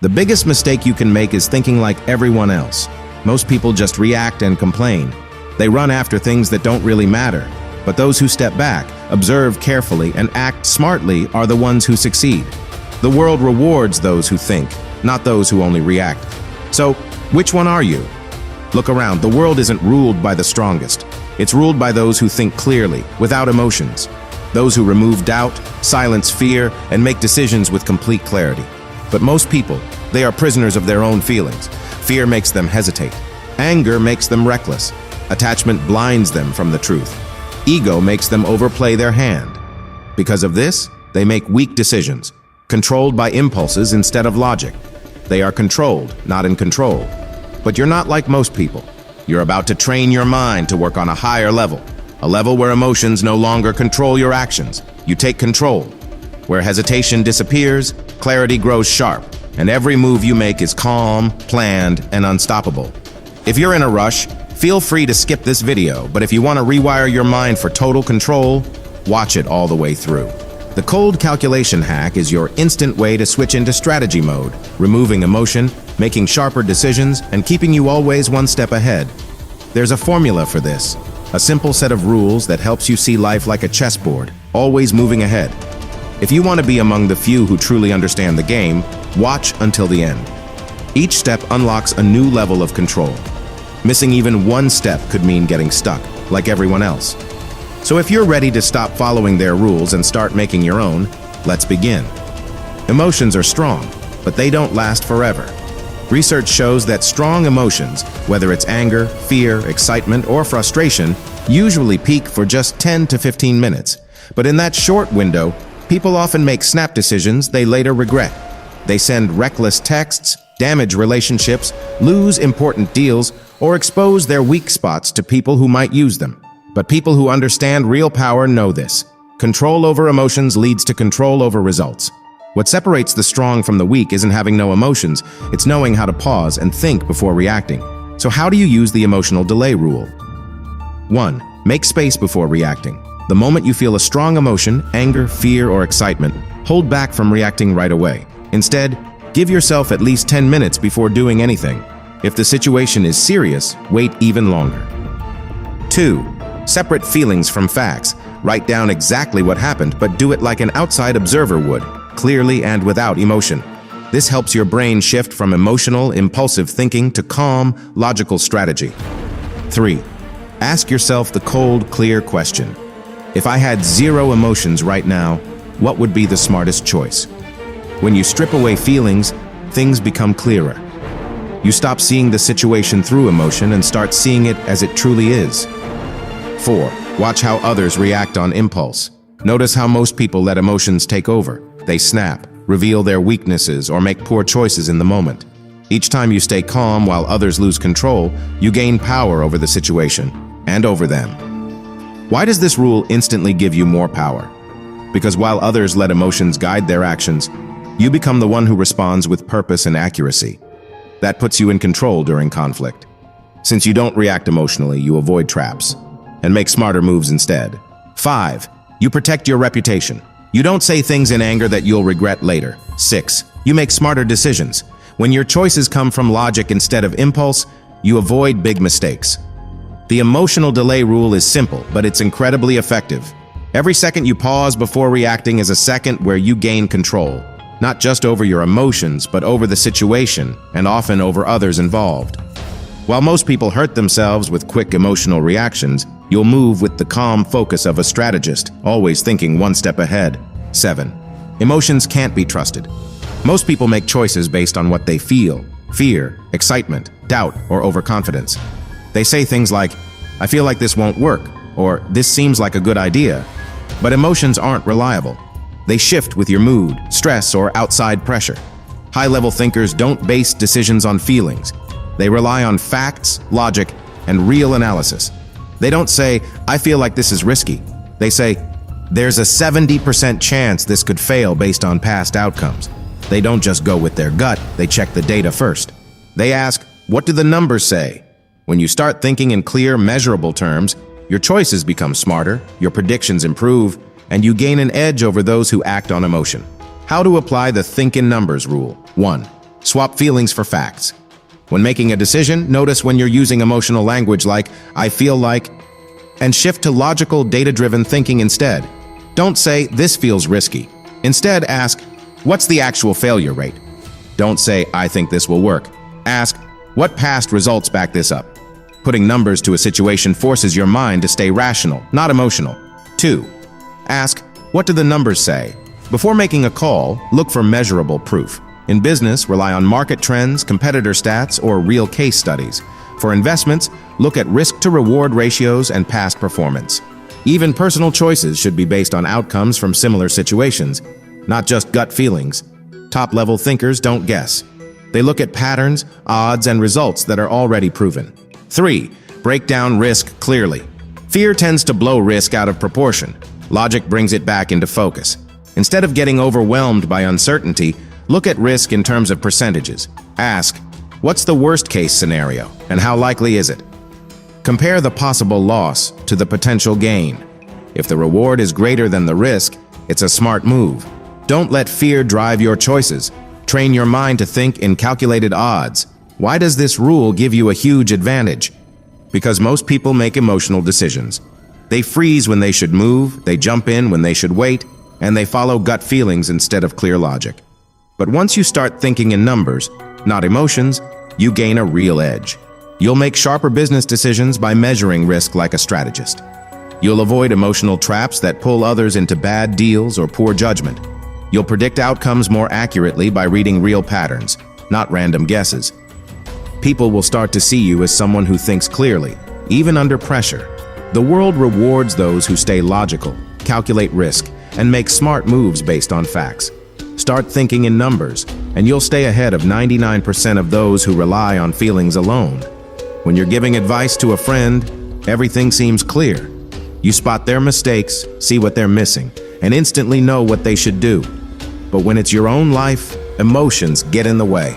The biggest mistake you can make is thinking like everyone else. Most people just react and complain. They run after things that don't really matter. But those who step back, observe carefully, and act smartly are the ones who succeed. The world rewards those who think, not those who only react. So, which one are you? Look around. The world isn't ruled by the strongest. It's ruled by those who think clearly, without emotions. Those who remove doubt, silence fear, and make decisions with complete clarity. But most people, they are prisoners of their own feelings. Fear makes them hesitate. Anger makes them reckless. Attachment blinds them from the truth. Ego makes them overplay their hand. Because of this, they make weak decisions, controlled by impulses instead of logic. They are controlled, not in control. But you're not like most people. You're about to train your mind to work on a higher level, a level where emotions no longer control your actions. You take control. Where hesitation disappears, clarity grows sharp, and every move you make is calm, planned, and unstoppable. If you're in a rush, feel free to skip this video, but if you want to rewire your mind for total control, watch it all the way through. The cold calculation hack is your instant way to switch into strategy mode, removing emotion, making sharper decisions, and keeping you always one step ahead. There's a formula for this, a simple set of rules that helps you see life like a chessboard, always moving ahead. If you want to be among the few who truly understand the game, watch until the end. Each step unlocks a new level of control. Missing even one step could mean getting stuck, like everyone else. So if you're ready to stop following their rules and start making your own, let's begin. Emotions are strong, but they don't last forever. Research shows that strong emotions, whether it's anger, fear, excitement, or frustration, usually peak for just 10 to 15 minutes. But in that short window, people often make snap decisions they later regret. They send reckless texts, damage relationships, lose important deals, or expose their weak spots to people who might use them. But people who understand real power know this. Control over emotions leads to control over results. What separates the strong from the weak isn't having no emotions, it's knowing how to pause and think before reacting. So how do you use the emotional delay rule? 1. Make space before reacting. The moment you feel a strong emotion, anger, fear, or excitement, hold back from reacting right away. Instead, give yourself at least 10 minutes before doing anything. If the situation is serious, wait even longer. 2. Separate feelings from facts. Write down exactly what happened, but do it like an outside observer would, clearly and without emotion. This helps your brain shift from emotional, impulsive thinking to calm, logical strategy. 3. Ask yourself the cold, clear question. If I had zero emotions right now, what would be the smartest choice? When you strip away feelings, things become clearer. You stop seeing the situation through emotion and start seeing it as it truly is. 4. Watch how others react on impulse. Notice how most people let emotions take over. They snap, reveal their weaknesses, or make poor choices in the moment. Each time you stay calm while others lose control, you gain power over the situation and over them. Why does this rule instantly give you more power? Because while others let emotions guide their actions, you become the one who responds with purpose and accuracy. That puts you in control during conflict. Since you don't react emotionally, you avoid traps and make smarter moves instead. 5. You protect your reputation. You don't say things in anger that you'll regret later. 6. You make smarter decisions. When your choices come from logic instead of impulse, you avoid big mistakes. The emotional delay rule is simple, but it's incredibly effective. Every second you pause before reacting is a second where you gain control, not just over your emotions, but over the situation, and often over others involved. While most people hurt themselves with quick emotional reactions, you'll move with the calm focus of a strategist, always thinking one step ahead. 7. Emotions can't be trusted. Most people make choices based on what they feel: fear, excitement, doubt, or overconfidence. They say things like, "I feel like this won't work," or "this seems like a good idea." But emotions aren't reliable. They shift with your mood, stress, or outside pressure. High-level thinkers don't base decisions on feelings. They rely on facts, logic, and real analysis. They don't say, "I feel like this is risky." They say, "There's a 70% chance this could fail based on past outcomes." They don't just go with their gut, they check the data first. They ask, "What do the numbers say?" When you start thinking in clear, measurable terms, your choices become smarter, your predictions improve, and you gain an edge over those who act on emotion. How to apply the think in numbers rule. 1. Swap feelings for facts. When making a decision, notice when you're using emotional language like, "I feel like," and shift to logical, data-driven thinking instead. Don't say, "This feels risky." Instead, ask, "What's the actual failure rate?" Don't say, "I think this will work." Ask, "What past results back this up?" Putting numbers to a situation forces your mind to stay rational, not emotional. 2. Ask, "What do the numbers say?" Before making a call, look for measurable proof. In business, rely on market trends, competitor stats, or real case studies. For investments, look at risk-to-reward ratios and past performance. Even personal choices should be based on outcomes from similar situations, not just gut feelings. Top-level thinkers don't guess. They look at patterns, odds, and results that are already proven. 3. Break down risk clearly. Fear tends to blow risk out of proportion. Logic brings it back into focus. Instead of getting overwhelmed by uncertainty, look at risk in terms of percentages. Ask, what's the worst-case scenario, and how likely is it? Compare the possible loss to the potential gain. If the reward is greater than the risk, it's a smart move. Don't let fear drive your choices. Train your mind to think in calculated odds. Why does this rule give you a huge advantage? Because most people make emotional decisions. They freeze when they should move, they jump in when they should wait, and they follow gut feelings instead of clear logic. But once you start thinking in numbers, not emotions, you gain a real edge. You'll make sharper business decisions by measuring risk like a strategist. You'll avoid emotional traps that pull others into bad deals or poor judgment. You'll predict outcomes more accurately by reading real patterns, not random guesses. People will start to see you as someone who thinks clearly, even under pressure. The world rewards those who stay logical, calculate risk, and make smart moves based on facts. Start thinking in numbers, and you'll stay ahead of 99% of those who rely on feelings alone. When you're giving advice to a friend, everything seems clear. You spot their mistakes, see what they're missing, and instantly know what they should do. But when it's your own life, emotions get in the way.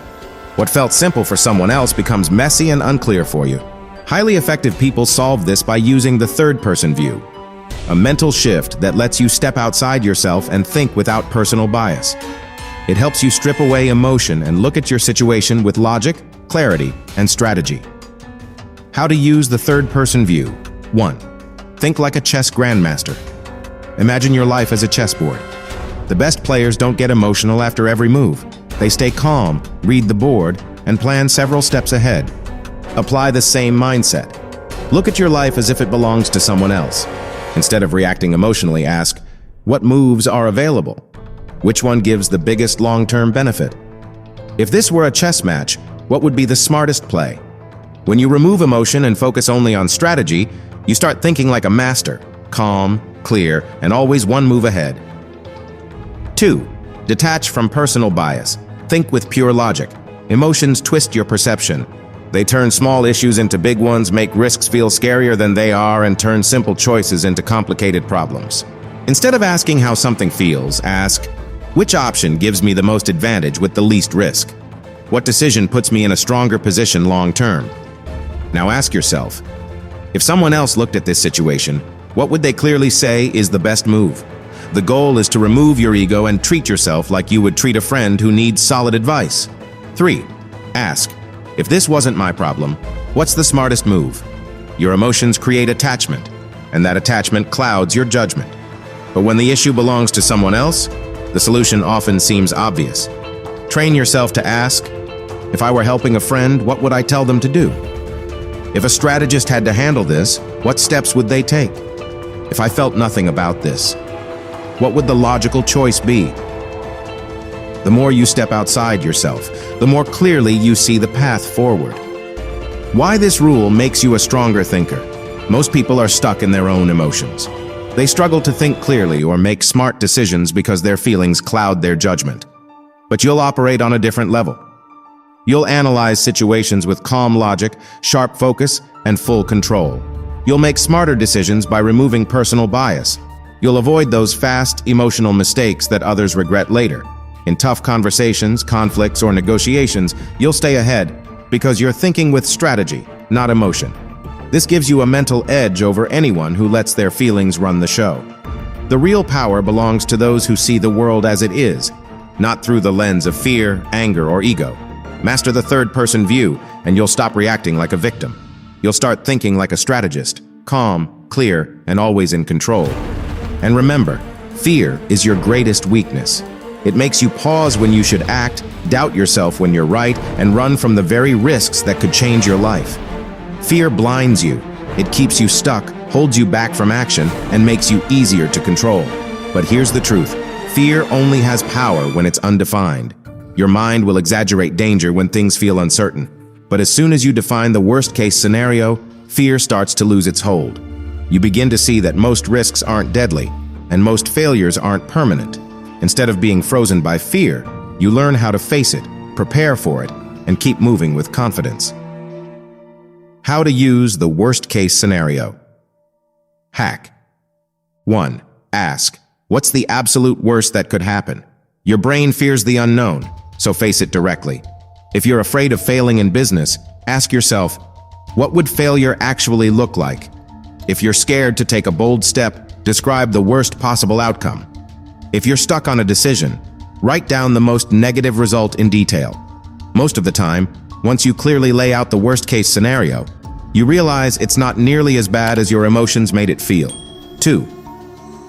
What felt simple for someone else becomes messy and unclear for you. Highly effective people solve this by using the third-person view, a mental shift that lets you step outside yourself and think without personal bias. It helps you strip away emotion and look at your situation with logic, clarity, and strategy. How to use the third-person view. 1. Think like a chess grandmaster. Imagine your life as a chessboard. The best players don't get emotional after every move. They stay calm, read the board, and plan several steps ahead. Apply the same mindset. Look at your life as if it belongs to someone else. Instead of reacting emotionally, ask, what moves are available? Which one gives the biggest long-term benefit? If this were a chess match, what would be the smartest play? When you remove emotion and focus only on strategy, you start thinking like a master, calm, clear, and always one move ahead. 2. Detach from personal bias. Think with pure logic. Emotions twist your perception. They turn small issues into big ones, make risks feel scarier than they are, and turn simple choices into complicated problems. Instead of asking how something feels, ask, which option gives me the most advantage with the least risk? What decision puts me in a stronger position long term? Now ask yourself, if someone else looked at this situation, what would they clearly say is the best move? The goal is to remove your ego and treat yourself like you would treat a friend who needs solid advice. 3. Ask, if this wasn't my problem, what's the smartest move? Your emotions create attachment, and that attachment clouds your judgment. But when the issue belongs to someone else, the solution often seems obvious. Train yourself to ask, if I were helping a friend, what would I tell them to do? If a strategist had to handle this, what steps would they take? If I felt nothing about this, what would the logical choice be? The more you step outside yourself, the more clearly you see the path forward. Why this rule makes you a stronger thinker? Most people are stuck in their own emotions. They struggle to think clearly or make smart decisions because their feelings cloud their judgment. But you'll operate on a different level. You'll analyze situations with calm logic, sharp focus, and full control. You'll make smarter decisions by removing personal bias. You'll avoid those fast, emotional mistakes that others regret later. In tough conversations, conflicts, or negotiations, you'll stay ahead because you're thinking with strategy, not emotion. This gives you a mental edge over anyone who lets their feelings run the show. The real power belongs to those who see the world as it is, not through the lens of fear, anger, or ego. Master the third-person view, and you'll stop reacting like a victim. You'll start thinking like a strategist, calm, clear, and always in control. And remember, fear is your greatest weakness. It makes you pause when you should act, doubt yourself when you're right, and run from the very risks that could change your life. Fear blinds you. It keeps you stuck, holds you back from action, and makes you easier to control. But here's the truth. Fear only has power when it's undefined. Your mind will exaggerate danger when things feel uncertain. But as soon as you define the worst-case scenario, fear starts to lose its hold. You begin to see that most risks aren't deadly, and most failures aren't permanent. Instead of being frozen by fear, you learn how to face it, prepare for it, and keep moving with confidence. How to use the worst-case scenario. Hack. 1. Ask, what's the absolute worst that could happen? Your brain fears the unknown, so face it directly. If you're afraid of failing in business, ask yourself, what would failure actually look like? If you're scared to take a bold step, describe the worst possible outcome. If you're stuck on a decision, write down the most negative result in detail. Most of the time, once you clearly lay out the worst-case scenario, you realize it's not nearly as bad as your emotions made it feel. 2.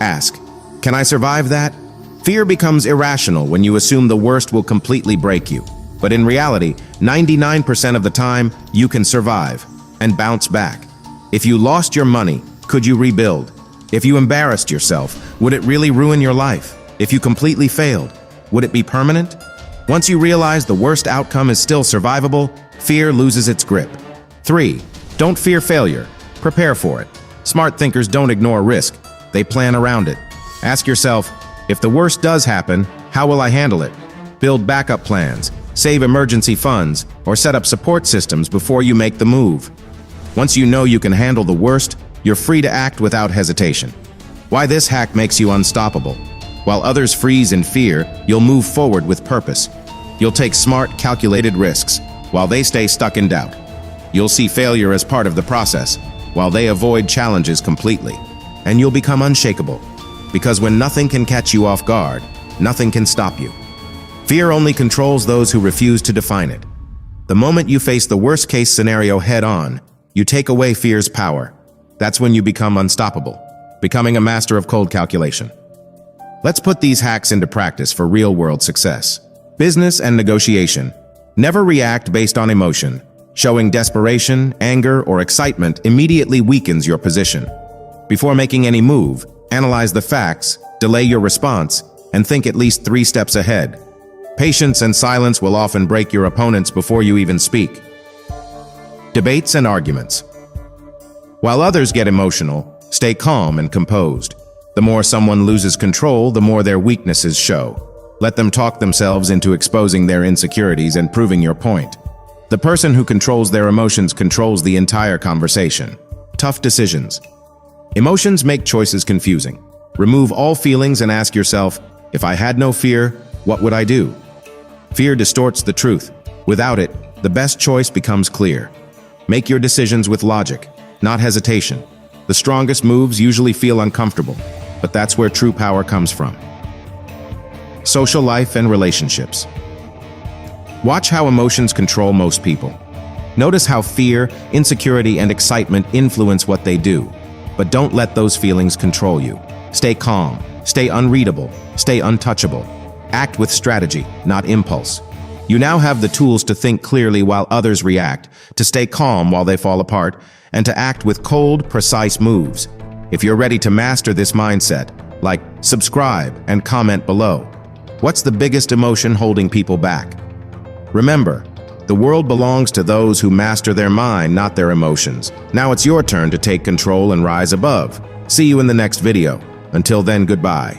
Ask, can I survive that? Fear becomes irrational when you assume the worst will completely break you. But in reality, 99% of the time, you can survive and bounce back. If you lost your money, could you rebuild? If you embarrassed yourself, would it really ruin your life? If you completely failed, would it be permanent? Once you realize the worst outcome is still survivable, fear loses its grip. 3. Don't fear failure. Prepare for it. Smart thinkers don't ignore risk. They plan around it. Ask yourself, if the worst does happen, how will I handle it? Build backup plans, save emergency funds, or set up support systems before you make the move. Once you know you can handle the worst, you're free to act without hesitation. Why this hack makes you unstoppable. While others freeze in fear, you'll move forward with purpose. You'll take smart, calculated risks, while they stay stuck in doubt. You'll see failure as part of the process, while they avoid challenges completely. And you'll become unshakable. Because when nothing can catch you off guard, nothing can stop you. Fear only controls those who refuse to define it. The moment you face the worst-case scenario head-on, you take away fear's power. That's when you become unstoppable, becoming a master of cold calculation. Let's put these hacks into practice for real-world success. Business and negotiation. Never react based on emotion. Showing desperation, anger, or excitement immediately weakens your position. Before making any move, analyze the facts, delay your response, and think at least 3 steps ahead. Patience and silence will often break your opponents before you even speak. Debates and arguments. While others get emotional, stay calm and composed. The more someone loses control, the more their weaknesses show. Let them talk themselves into exposing their insecurities and proving your point. The person who controls their emotions controls the entire conversation. Tough decisions. Emotions make choices confusing. Remove all feelings and ask yourself, if I had no fear, what would I do? Fear distorts the truth. Without it, the best choice becomes clear. Make your decisions with logic, not hesitation. The strongest moves usually feel uncomfortable, but that's where true power comes from. Social life and relationships. Watch how emotions control most people. Notice how fear, insecurity, and excitement influence what they do. But don't let those feelings control you. Stay calm, stay unreadable, stay untouchable. Act with strategy, not impulse. You now have the tools to think clearly while others react, to stay calm while they fall apart, and to act with cold, precise moves. If you're ready to master this mindset, like subscribe and comment below. What's the biggest emotion holding people back? Remember, the world belongs to those who master their mind, not their emotions. Now it's your turn to take control and rise above. See you in the next video. Until then, goodbye.